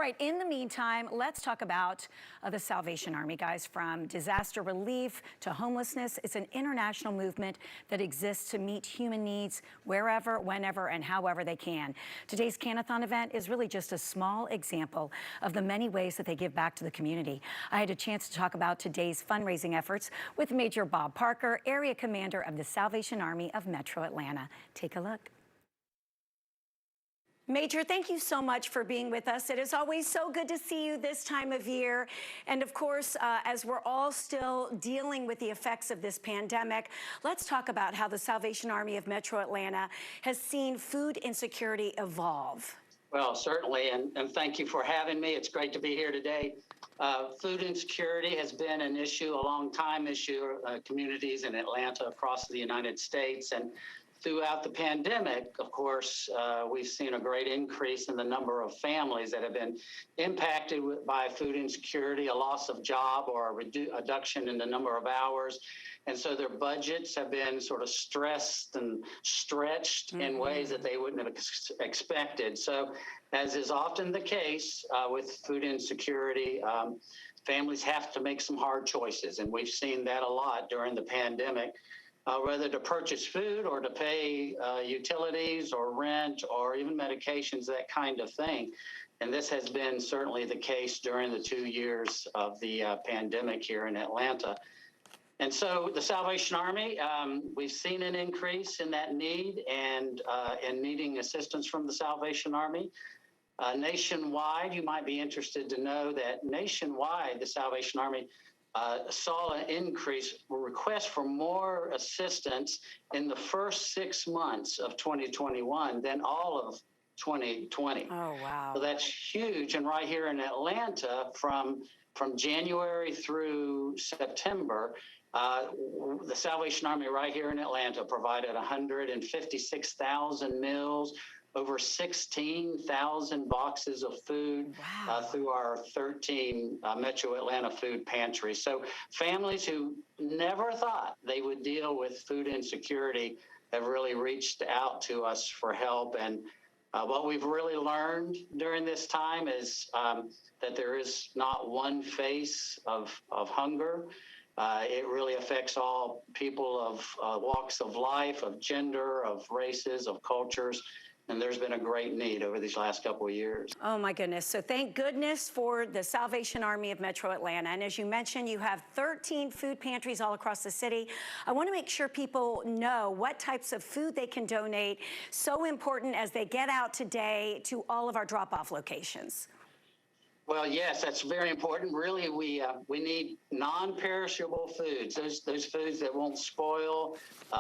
right, in the meantime, let's talk about the Salvation Army, guys. From disaster relief to homelessness, it's an international movement that exists to meet human needs wherever, whenever, and however they can. Today's Can-A-Thon event is really just a small example of the many ways that they give back to the community. I had a chance to talk about today's fundraising efforts with Major Bob Parker, Area Commander of the Salvation Army of Metro Atlanta. Take a look. Major, thank you so much for being with us. It is always so good to see you this time of year. And of course, as we're all still dealing with the effects of this pandemic, let's talk about how the Salvation Army of Metro Atlanta has seen food insecurity evolve. Well, certainly, and thank you for having me. It's great to be here today. Food insecurity has been an issue, a long time issue, communities in Atlanta, across the United States. And throughout the pandemic, of course, we've seen a great increase in the number of families that have been impacted by food insecurity, a loss of job or a reduction in the number of hours. And so their budgets have been sort of stressed and stretched in ways that they wouldn't have expected. So as is often the case with food insecurity, families have to make some hard choices. And we've seen that a lot during the pandemic. Whether to purchase food or to pay utilities or rent or even medications, that kind of thing. And this has been certainly the case during the 2 years of the pandemic here in Atlanta. And so the Salvation Army, we've seen an increase in that need and in needing assistance from the Salvation Army. Nationwide, you might be interested to know that nationwide, the Salvation Army saw an increase, request for more assistance in the first 6 months of 2021 than all of 2020. Oh, wow. So that's huge. And right here in Atlanta, from January through September, the Salvation Army right here in Atlanta provided 156,000 meals, over 16,000 boxes of food through our 13 Metro Atlanta food pantries. So families who never thought they would deal with food insecurity have really reached out to us for help. And what we've really learned during this time is that there is not one face of hunger. It really affects all people of walks of life, of gender, of races, of cultures. And there's been a great need over these last couple of years. Oh, my goodness. So thank goodness for the Salvation Army of Metro Atlanta. And as you mentioned, you have 13 food pantries all across the city. I want to make sure people know what types of food they can donate. So important as they get out today to all of our drop-off locations. Well, yes, that's very important. Really, we need non-perishable foods, those foods that won't spoil.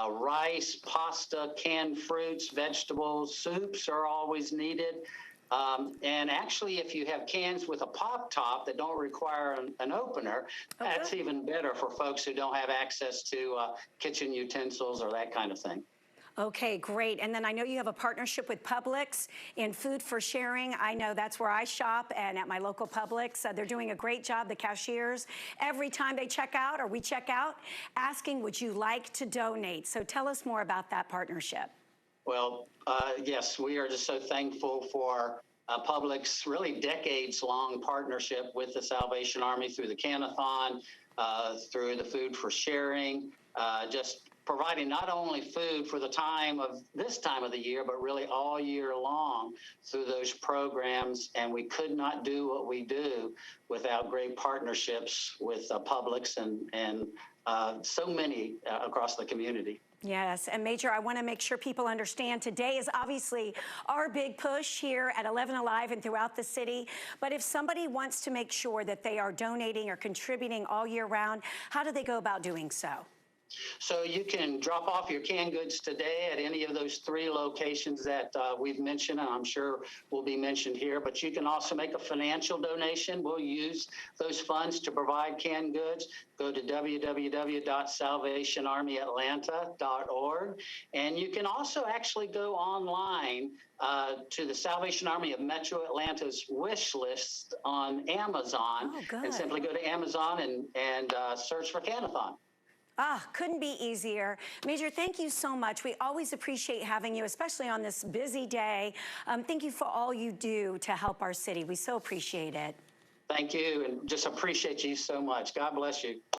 Rice, pasta, canned fruits, vegetables, soups are always needed. And actually, if you have cans with a pop top that don't require an opener, that's even better for folks who don't have access to kitchen utensils or that kind of thing. Okay, great. And then I know you have a partnership with Publix in Food for Sharing. I know that's where I shop and at my local Publix. They're doing a great job, the cashiers. Every time they check out or we check out, asking, would you like to donate? So tell us more about that partnership. Well, yes, we are just so thankful for Publix really decades-long partnership with the Salvation Army through the Can-A-Thon, through the Food for Sharing, just providing not only food for this time of the year, but really all year long through those programs. And we could not do what we do without great partnerships with Publix and so many across the community. Yes, and Major, I want to make sure people understand today is obviously our big push here at 11 Alive and throughout the city. But if somebody wants to make sure that they are donating or contributing all year round, how do they go about doing so? So you can drop off your canned goods today at any of those 3 locations that we've mentioned, and I'm sure will be mentioned here. But you can also make a financial donation. We'll use those funds to provide canned goods. Go to www.salvationarmyatlanta.org. And you can also actually go online to the Salvation Army of Metro Atlanta's wish list on Amazon. Oh, good. And simply go to Amazon and search for Can-A-Thon. Couldn't be easier. Major, thank you so much. We always appreciate having you, especially on this busy day. Thank you for all you do to help our city. We so appreciate it. Thank you, and just appreciate you so much. God bless you.